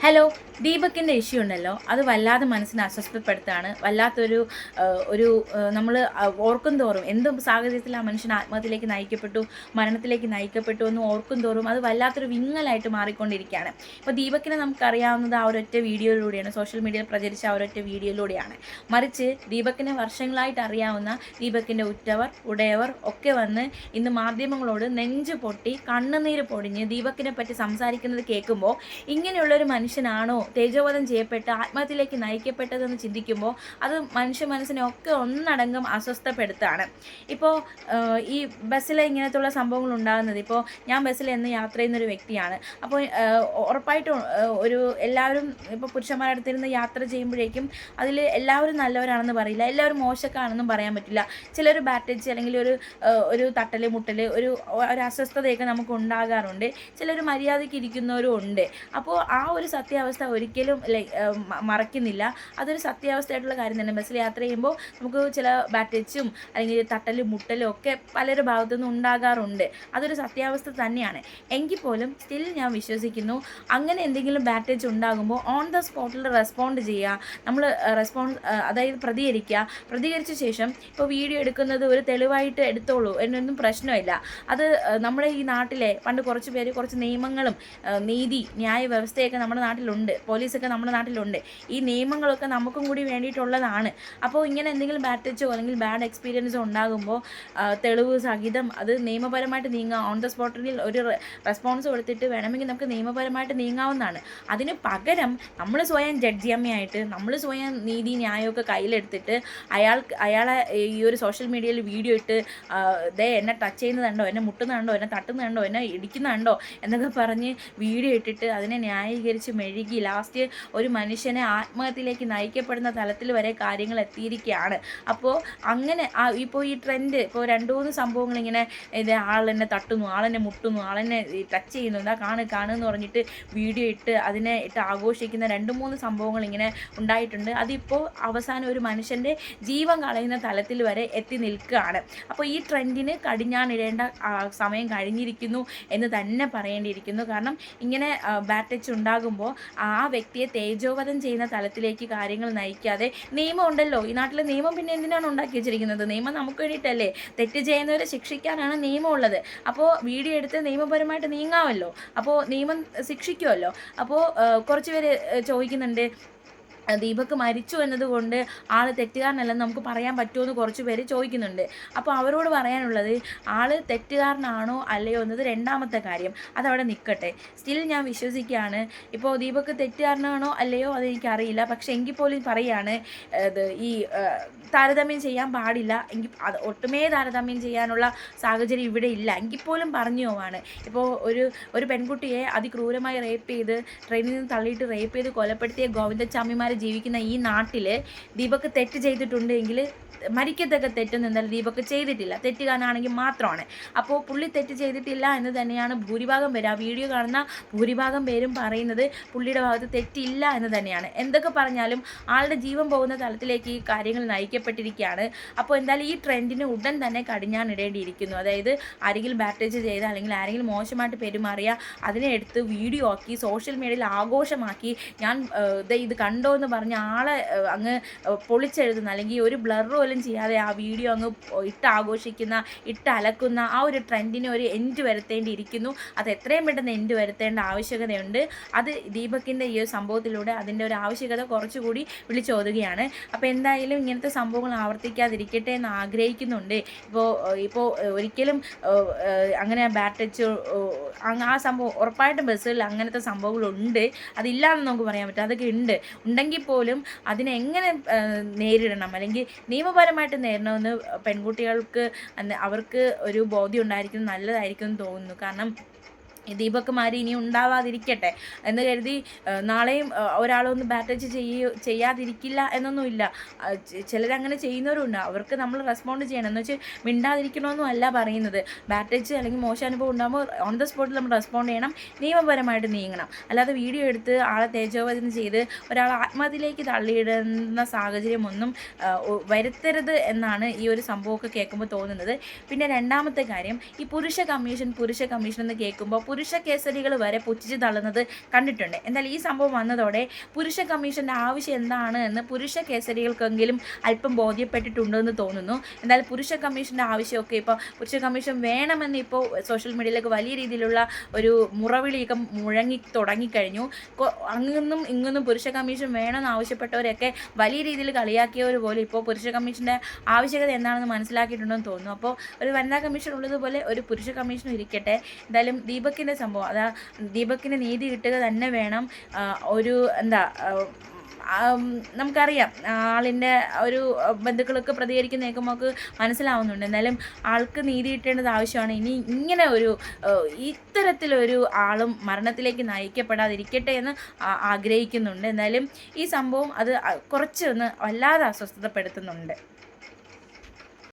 Hello. ദീപക്കിൻ്റെ issue ഉണ്ടല്ലോ, അത് വല്ലാതെ മനസ്സിനെ അസ്വസ്ഥപ്പെടുത്താണ്. വല്ലാത്തൊരു ഒരു നമ്മൾ ഓർക്കും തോറും എന്തും സാഹചര്യത്തിൽ ആ മനുഷ്യൻ ആത്മഹത്യയിലേക്ക് നയിക്കപ്പെട്ടു, മരണത്തിലേക്ക് നയിക്കപ്പെട്ടു എന്ന് ഓർക്കും തോറും അത് വല്ലാത്തൊരു വിങ്ങലായിട്ട് മാറിക്കൊണ്ടിരിക്കുകയാണ്. ഇപ്പോൾ ദീപക്കിനെ നമുക്കറിയാവുന്നത് ആ ഒരൊറ്റ വീഡിയോയിലൂടെയാണ്, സോഷ്യൽ മീഡിയയിൽ പ്രചരിച്ച ആ ഒരൊറ്റ വീഡിയോയിലൂടെയാണ്. മറിച്ച് ദീപക്കിനെ വർഷങ്ങളായിട്ട് അറിയാവുന്ന ദീപക്കിൻ്റെ ഉറ്റവർ ഉടയവർ ഒക്കെ വന്ന് ഇന്ന് മാധ്യമങ്ങളോട് നെഞ്ചു പൊട്ടി കണ്ണുനീര് പൊടിഞ്ഞ് ദീപക്കിനെ പറ്റി സംസാരിക്കുന്നത് കേൾക്കുമ്പോൾ ഇങ്ങനെയുള്ളൊരു മനുഷ്യനാണോ തേജോവധം ചെയ്യപ്പെട്ട് ആത്മഹത്യയിലേക്ക് നയിക്കപ്പെട്ടതെന്ന് ചിന്തിക്കുമ്പോൾ അത് മനസ്സിനെ ഒക്കെ ഒന്നടങ്കം അസ്വസ്ഥപ്പെടുത്താണ്. ഇപ്പോൾ ഈ ബസ്സിൽ ഇങ്ങനത്തുള്ള സംഭവങ്ങൾ ഉണ്ടാകുന്നത്, ഇപ്പോൾ ഞാൻ ബസ്സിൽ എന്ന് യാത്ര ചെയ്യുന്നൊരു വ്യക്തിയാണ്. അപ്പോൾ ഉറപ്പായിട്ടും എല്ലാവരും ഇപ്പോൾ പുരുഷന്മാരുടെ അടുത്തിരുന്ന് യാത്ര ചെയ്യുമ്പോഴേക്കും അതിൽ എല്ലാവരും നല്ലവരാണെന്ന് പറയില്ല, എല്ലാവരും മോശക്കാണെന്നും പറയാൻ പറ്റില്ല. ചിലർ ബാറ്റച്ച് അല്ലെങ്കിൽ ഒരു തട്ടൽ മുട്ടൽ ഒരു അസ്വസ്ഥതയൊക്കെ നമുക്ക് ഉണ്ടാകാറുണ്ട്. ചിലർ മര്യാദയ്ക്ക് ഇരിക്കുന്നവരും ഉണ്ട്. അപ്പോൾ ആ ഒരു സത്യാവസ്ഥ ഒരിക്കലും മറക്കുന്നില്ല. അതൊരു സത്യാവസ്ഥയായിട്ടുള്ള കാര്യം തന്നെ. ബസ്സിൽ യാത്ര ചെയ്യുമ്പോൾ നമുക്ക് ചില ബാറ്റച്ചും അല്ലെങ്കിൽ തട്ടലും മുട്ടലും ഒക്കെ പലരുടെ ഭാഗത്തുനിന്നും ഉണ്ടാകാറുണ്ട്. അതൊരു സത്യാവസ്ഥ തന്നെയാണ്. എങ്കിൽ പോലും സ്റ്റിൽ ഞാൻ വിശ്വസിക്കുന്നു, അങ്ങനെ എന്തെങ്കിലും ബാറ്റേജ് ഉണ്ടാകുമ്പോൾ ഓൺ ദ സ്പോട്ടിൽ റെസ്പോണ്ട് ചെയ്യുക. നമ്മൾ അതായത് പ്രതികരിച്ച ശേഷം ഇപ്പോൾ വീഡിയോ എടുക്കുന്നത് ഒരു തെളിവായിട്ട് എടുത്തോളൂ, എന്നൊന്നും പ്രശ്നമില്ല. അത് നമ്മുടെ ഈ നാട്ടിലെ പണ്ട് കുറച്ച് നിയമങ്ങളും നീതി ന്യായ വ്യവസ്ഥയൊക്കെ നമ്മുടെ നാട്ടിലുണ്ട്, പോലീസൊക്കെ നമ്മുടെ നാട്ടിലുണ്ട്. ഈ നിയമങ്ങളൊക്കെ നമുക്കും കൂടി വേണ്ടിയിട്ടുള്ളതാണ്. അപ്പോൾ ഇങ്ങനെ എന്തെങ്കിലും ബാറ്റച്ചോ അല്ലെങ്കിൽ ബാഡ് എക്സ്പീരിയൻസോ ഉണ്ടാകുമ്പോൾ തെളിവ് സഹിതം അത് നിയമപരമായിട്ട് നീങ്ങാം. ഓൺ ദ സ്പോട്ടിൽ ഒരു റെസ്പോൺസ് കൊടുത്തിട്ട് വേണമെങ്കിൽ നമുക്ക് നിയമപരമായിട്ട് നീങ്ങാവുന്നതാണ്. അതിന് പകരം നമ്മൾ സ്വയം ജഡ്ജിയമ്മയായിട്ട് നമ്മൾ സ്വയം നീതി ന്യായമൊക്കെ കയ്യിലെടുത്തിട്ട് അയാളെ ഈ ഒരു സോഷ്യൽ മീഡിയയിൽ വീഡിയോ ഇട്ട് എന്നെ ടച്ച് ചെയ്യുന്നതുണ്ടോ, എന്നെ മുട്ടുന്നുണ്ടോ, എന്നെ തട്ടുന്നുണ്ടോ, എന്നെ ഇടിക്കുന്നുണ്ടോ എന്നൊക്കെ പറഞ്ഞ് വീഡിയോ ഇട്ടിട്ട് അതിനെ ന്യായീകരിച്ച് മെഴുകി ലാസ്റ്റ് ഒരു മനുഷ്യനെ ആത്മഹത്യയിലേക്ക് നയിക്കപ്പെടുന്ന തലത്തിൽ വരെ കാര്യങ്ങൾ എത്തിയിരിക്കുകയാണ്. അപ്പോൾ അങ്ങനെ ഇപ്പോൾ ഈ ട്രെൻഡ്, ഇപ്പോൾ 2-3 സംഭവങ്ങൾ ഇങ്ങനെ ആളെന്നെ തട്ടുന്നു, ആളെന്നെ മുട്ടുന്നു, ആളെന്നെ ടച്ച് ചെയ്യുന്നു, എന്താ കാണുമെന്ന് പറഞ്ഞിട്ട് വീഡിയോ ഇട്ട് അതിനെ ആഘോഷിക്കുന്ന 2-3 സംഭവങ്ങൾ ഇങ്ങനെ ഉണ്ടായിട്ടുണ്ട്. അതിപ്പോൾ അവസാനം ഒരു മനുഷ്യൻ്റെ ജീവൻ കളയുന്ന തലത്തിൽ വരെ എത്തി നിൽക്കുകയാണ്. അപ്പോൾ ഈ ട്രെൻഡിന് കടിഞ്ഞാണിടേണ്ട സമയം കഴിഞ്ഞിരിക്കുന്നു എന്ന് തന്നെ പറയേണ്ടിയിരിക്കുന്നു. കാരണം ഇങ്ങനെ ബാറ്റച്ച് ഉണ്ടാകുമ്പോൾ ആ വ്യക്തിയെ തേജോവധം ചെയ്യുന്ന തലത്തിലേക്ക് കാര്യങ്ങൾ നയിക്കാതെ, നിയമം ഉണ്ടല്ലോ ഈ നാട്ടിലെ നിയമം, പിന്നെ എന്തിനാണ് ഉണ്ടാക്കി വെച്ചിരിക്കുന്നത്? നിയമം നമുക്ക് വേണ്ടിയിട്ടല്ലേ, തെറ്റ് ചെയ്യുന്നവരെ ശിക്ഷിക്കാനാണ് നിയമമുള്ളത്. അപ്പോൾ വീഡിയോ എടുത്ത് നിയമപരമായിട്ട് നീങ്ങാമല്ലോ, അപ്പോൾ നിയമം ശിക്ഷിക്കുമല്ലോ. അപ്പോൾ കുറച്ച് പേര് ചോദിക്കുന്നുണ്ട്, ദീപക് മരിച്ചു എന്നതുകൊണ്ട് ആൾ തെറ്റുകാരനല്ലെന്ന് നമുക്ക് പറയാൻ പറ്റുമെന്ന് കുറച്ച് പേര് ചോദിക്കുന്നുണ്ട്. അപ്പോൾ അവരോട് പറയാനുള്ളത്, ആൾ തെറ്റുകാരനാണോ അല്ലയോ എന്നത് രണ്ടാമത്തെ കാര്യം, അതവിടെ നിൽക്കട്ടെ. സ്റ്റിൽ ഞാൻ വിശ്വസിക്കുകയാണ്, ഇപ്പോൾ ദീപക് തെറ്റുകാരനാണോ അല്ലയോ അതെനിക്കറിയില്ല, പക്ഷേ എങ്കിൽ പോലും പറയുകയാണ്, ഈ താരതമ്യം ചെയ്യാൻ പാടില്ല, എങ്കിൽ അത് ഒട്ടുമേ താരതമ്യം ചെയ്യാനുള്ള സാഹചര്യം ഇവിടെ ഇല്ല, എങ്കിൽ പോലും പറഞ്ഞു പോവാണ്. ഇപ്പോൾ ഒരു പെൺകുട്ടിയെ അതിക്രൂരമായി റേപ്പ് ചെയ്ത് ട്രെയിനിൽ നിന്ന് തള്ളിയിട്ട് റേപ്പ് ചെയ്ത് കൊലപ്പെടുത്തിയ ഗോവിന്ദച്ചാമിമാർ ജീവിക്കുന്ന ഈ നാട്ടിൽ ദീപക് തെറ്റ് ചെയ്തിട്ടുണ്ടെങ്കിൽ മരിക്കത്തക്ക തെറ്റൊന്നും എന്തായാലും ദീപക് ചെയ്തിട്ടില്ല, തെറ്റുകാരനാണെങ്കിൽ മാത്രമാണ്. അപ്പോൾ പുള്ളി തെറ്റ് ചെയ്തിട്ടില്ല എന്ന് തന്നെയാണ് ഭൂരിഭാഗം പേര്, ആ വീഡിയോ കാണുന്ന ഭൂരിഭാഗം പേരും പറയുന്നത്. പുള്ളിയുടെ ഭാഗത്ത് തെറ്റില്ല എന്ന് തന്നെയാണ്. എന്തൊക്കെ പറഞ്ഞാലും ആളുടെ ജീവൻ പോകുന്ന തലത്തിലേക്ക് ഈ കാര്യങ്ങൾ നയിക്കപ്പെട്ടിരിക്കുകയാണ്. അപ്പോൾ എന്തായാലും ഈ ട്രെൻഡിന് ഉടൻ തന്നെ കടിഞ്ഞാണിടേണ്ടിയിരിക്കുന്നു. അതായത് ആരെങ്കിലും ബാറ്റേജ് ചെയ്ത് അല്ലെങ്കിൽ ആരെങ്കിലും മോശമായിട്ട് പെരുമാറിയ അതിനെ എടുത്ത് വീഡിയോ ആക്കി സോഷ്യൽ മീഡിയയിൽ ആഘോഷമാക്കി, ഞാൻ ഇത് കണ്ടോ എന്ന് പറഞ്ഞ് ആളെ അങ്ങ് പൊളിച്ചെഴുതുന്ന, അല്ലെങ്കിൽ ഒരു ബ്ലർ പോലും ചെയ്യാതെ ആ വീഡിയോ അങ്ങ് ആഘോഷിക്കുന്ന, അലക്കുന്ന ആ ഒരു ട്രെൻഡിന് ഒരു എൻഡ് വരുത്തേണ്ടിയിരിക്കുന്നു. അത് എത്രയും പെട്ടെന്ന് എൻഡ് വരുത്തേണ്ട ആവശ്യകതയുണ്ട്. അത് ദീപകിൻ്റെ ഈ ഒരു സംഭവത്തിലൂടെ അതിൻ്റെ ഒരു ആവശ്യകത കുറച്ചുകൂടി വിളിച്ചോതുകയാണ്. അപ്പോൾ എന്തായാലും ഇങ്ങനത്തെ സംഭവങ്ങൾ ആവർത്തിക്കാതിരിക്കട്ടെ എന്ന് ആഗ്രഹിക്കുന്നുണ്ട്. ഇപ്പോൾ ഒരിക്കലും അങ്ങനെ ബാറ്റച്ച് ആ സംഭവം ഉറപ്പായിട്ടും ബസ്സുകളിൽ അങ്ങനത്തെ സംഭവങ്ങളുണ്ട്, അതില്ലാന്ന് നമുക്ക് പറയാൻ പറ്റും, അതൊക്കെ ഉണ്ടെങ്കിൽ പോലും അതിനെങ്ങനെ നേരിടണം അല്ലെങ്കിൽ നിയമപരമായിട്ട് നേരിടണമെന്ന് പെൺകുട്ടികൾക്ക് അവർക്ക് ഒരു ബോധ്യം ഉണ്ടായിരിക്കുന്നത് നല്ലതായിരിക്കും എന്ന് തോന്നുന്നു. കാരണം ദീപക്മാർ ഇനി ഉണ്ടാവാതിരിക്കട്ടെ എന്ന് കരുതി നാളെയും ഒരാളൊന്ന് ബാറ്റച്ച് ചെയ്യാതിരിക്കില്ല എന്നൊന്നുമില്ല. ചിലരങ്ങനെ ചെയ്യുന്നവരുണ്ട്, അവർക്ക് നമ്മൾ റെസ്പോണ്ട് ചെയ്യണം. എന്ന് വെച്ചാൽ മിണ്ടാതിരിക്കണമെന്നും അല്ല പറയുന്നത്. ബാറ്റച്ച് അല്ലെങ്കിൽ മോശം അനുഭവം ഉണ്ടാകുമ്പോൾ ഓൺ ദ സ്പോട്ടിൽ നമ്മൾ റെസ്പോണ്ട് ചെയ്യണം, നിയമപരമായിട്ട് നീങ്ങണം. അല്ലാതെ വീഡിയോ എടുത്ത് ആളെ തേജോവധം ചെയ്ത് ഒരാൾ ആത്മഹത്യയിലേക്ക് തള്ളിയിടുന്ന സാഹചര്യമൊന്നും വരുത്തരുത് എന്നാണ് ഈ ഒരു സംഭവമൊക്കെ കേൾക്കുമ്പോൾ തോന്നുന്നത്. പിന്നെ രണ്ടാമത്തെ കാര്യം, ഈ പുരുഷ കമ്മീഷൻ എന്ന് കേൾക്കുമ്പോൾ പുരുഷ കേസരികൾ വരെ പുച്ഛിച്ച് തള്ളുന്നത് കണ്ടിട്ടുണ്ട്. എന്നാൽ ഈ സംഭവം വന്നതോടെ പുരുഷ കമ്മീഷൻ്റെ ആവശ്യം എന്താണ് എന്ന് പുരുഷ കേസരികൾക്കെങ്കിലും അല്പം ബോധ്യപ്പെട്ടിട്ടുണ്ടെന്ന് തോന്നുന്നു. എന്നാൽ പുരുഷ കമ്മീഷൻ്റെ ആവശ്യമൊക്കെ ഇപ്പോൾ പുരുഷ കമ്മീഷൻ വേണമെന്ന് ഇപ്പോൾ സോഷ്യൽ മീഡിയയിലേക്ക് വലിയ രീതിയിലുള്ള ഒരു മുറവിളിയൊക്കെ മുഴങ്ങി തുടങ്ങിക്കഴിഞ്ഞു. അങ്ങൊന്നും ഇങ്ങൊന്നും പുരുഷ കമ്മീഷൻ വേണമെന്ന് ആവശ്യപ്പെട്ടവരൊക്കെ വലിയ രീതിയിൽ കളിയാക്കിയവർ പോലും ഇപ്പോൾ പുരുഷ കമ്മീഷൻ്റെ ആവശ്യകത എന്താണെന്ന് മനസ്സിലാക്കിയിട്ടുണ്ടെന്ന് തോന്നുന്നു. അപ്പോൾ ഒരു വനിതാ കമ്മീഷൻ ഉള്ളതുപോലെ ഒരു പുരുഷ കമ്മീഷനും ഇരിക്കട്ടെ. എന്തായാലും ദീപക്കിൻ്റെ സംഭവം ദീപക്കിന് നീതി കിട്ടുക തന്നെ വേണം. ഒരു നമുക്കറിയാം ആളിൻ്റെ ഒരു ബന്ധുക്കളൊക്കെ പ്രതികരിക്കുന്ന കേൾക്കുമ്പോൾ നമുക്ക് മനസ്സിലാവുന്നുണ്ട്. എന്നാലും ആൾക്ക് നീതി കിട്ടേണ്ടത് ആവശ്യമാണ്. ഇനി ഇങ്ങനെ ഇത്തരത്തിലൊരു ആളും മരണത്തിലേക്ക് നയിക്കപ്പെടാതിരിക്കട്ടെ എന്ന് ആഗ്രഹിക്കുന്നുണ്ട്. എന്നാലും ഈ സംഭവം അത് കുറച്ചൊന്ന് വല്ലാതെ അസ്വസ്ഥതപ്പെടുത്തുന്നുണ്ട്.